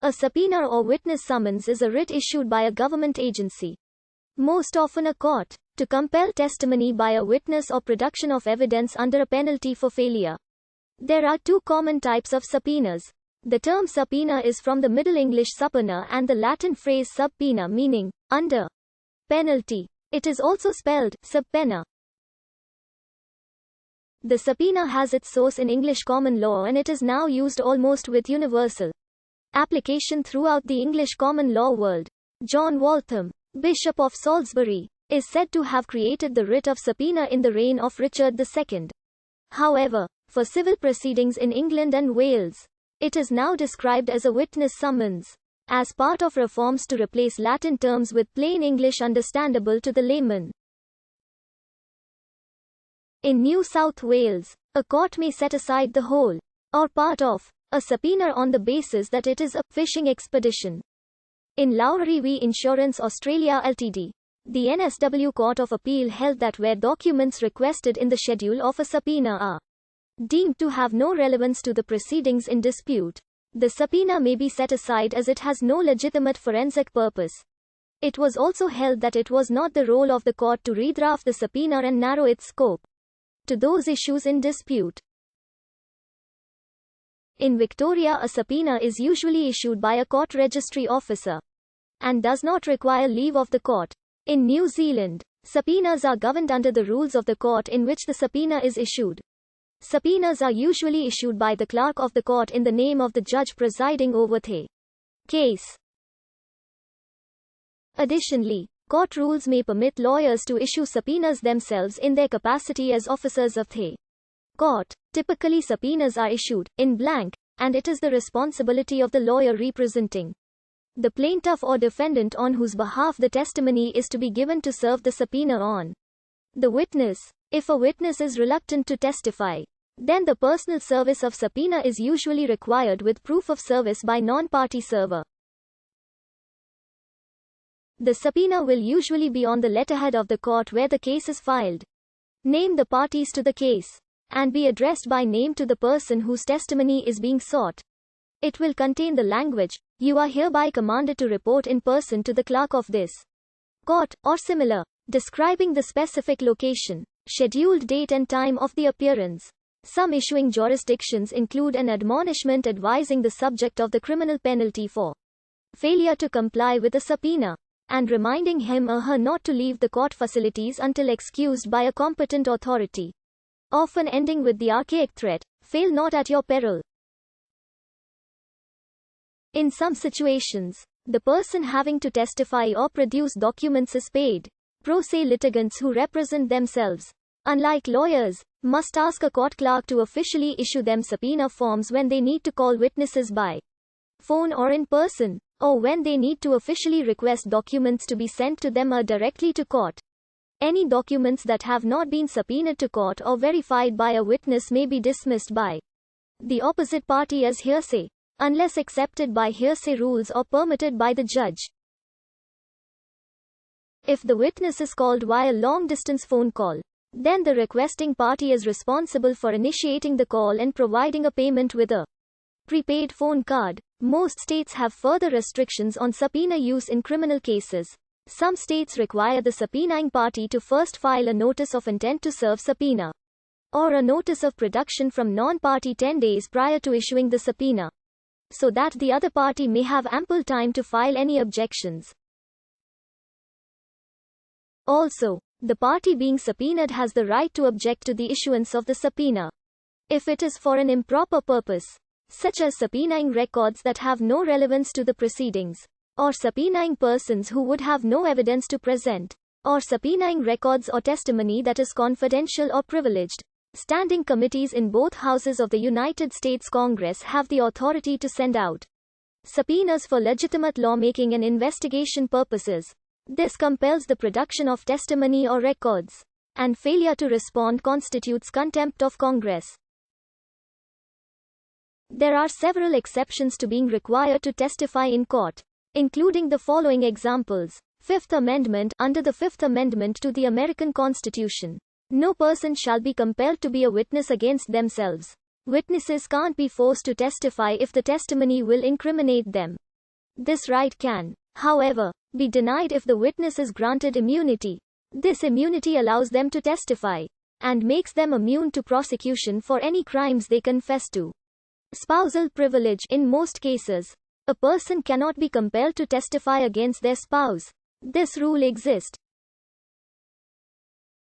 A subpoena or witness summons is a writ issued by a government agency, most often a court, to compel testimony by a witness or production of evidence under a penalty for failure. There are two common types of subpoenas. The term subpoena is from the Middle English subpoena and the Latin phrase subpoena meaning under penalty. It is also spelled subpoena. The subpoena has its source in English common law and it is now used almost with universal application throughout the English common law world. John Waltham, Bishop of Salisbury, is said to have created the writ of subpoena in the reign of Richard II. However, for civil proceedings in England and Wales, it is now described as a witness summons, as part of reforms to replace Latin terms with plain English understandable to the layman. In New South Wales, a court may set aside the whole, or part of, a subpoena on the basis that it is a fishing expedition. In Lowry v Insurance Australia Ltd., the NSW Court of Appeal held that where documents requested in the schedule of a subpoena are deemed to have no relevance to the proceedings in dispute, the subpoena may be set aside as it has no legitimate forensic purpose. It was also held that it was not the role of the court to redraft the subpoena and narrow its scope to those issues in dispute. In Victoria, a subpoena is usually issued by a court registry officer and does not require leave of the court. In New Zealand, subpoenas are governed under the rules of the court in which the subpoena is issued. Subpoenas are usually issued by the clerk of the court in the name of the judge presiding over the case. Additionally, court rules may permit lawyers to issue subpoenas themselves in their capacity as officers of the court. Typically, subpoenas are issued in blank, and it is the responsibility of the lawyer representing the plaintiff or defendant on whose behalf the testimony is to be given to serve the subpoena on the witness. If a witness is reluctant to testify, then the personal service of subpoena is usually required with proof of service by non-party server. The subpoena will usually be on the letterhead of the court where the case is filed, name the parties to the case, and be addressed by name to the person whose testimony is being sought. It will contain the language, "You are hereby commanded to report in person to the clerk of this court," or similar, describing the specific location, scheduled date and time of the appearance. Some issuing jurisdictions include an admonishment advising the subject of the criminal penalty for failure to comply with a subpoena, and reminding him or her not to leave the court facilities until excused by a competent authority, often ending with the archaic threat, "Fail not at your peril." In some situations, the person having to testify or produce documents is paid. Pro se litigants who represent themselves, unlike lawyers, must ask a court clerk to officially issue them subpoena forms when they need to call witnesses by phone or in person, or when they need to officially request documents to be sent to them or directly to court. Any documents that have not been subpoenaed to court or verified by a witness may be dismissed by the opposite party as hearsay, unless accepted by hearsay rules or permitted by the judge. If the witness is called via long-distance phone call, then the requesting party is responsible for initiating the call and providing a payment with a prepaid phone card. Most states have further restrictions on subpoena use in criminal cases. Some states require the subpoenaing party to first file a notice of intent to serve subpoena, or a notice of production from non-party 10 days prior to issuing the subpoena, so that the other party may have ample time to file any objections. Also, the party being subpoenaed has the right to object to the issuance of the subpoena if it is for an improper purpose, such as subpoenaing records that have no relevance to the proceedings, or subpoenaing persons who would have no evidence to present, or subpoenaing records or testimony that is confidential or privileged. Standing committees in both houses of the United States Congress have the authority to send out subpoenas for legitimate lawmaking and investigation purposes. This compels the production of testimony or records, and failure to respond constitutes contempt of Congress. There are several exceptions to being required to testify in court, including the following examples. Fifth Amendment. Under the Fifth Amendment to the American Constitution, no person shall be compelled to be a witness against themselves. Witnesses can't be forced to testify if the testimony will incriminate them. This right can, however, be denied if the witness is granted immunity. This immunity allows them to testify and makes them immune to prosecution for any crimes they confess to. Spousal privilege. In most cases, a person cannot be compelled to testify against their spouse. This rule exists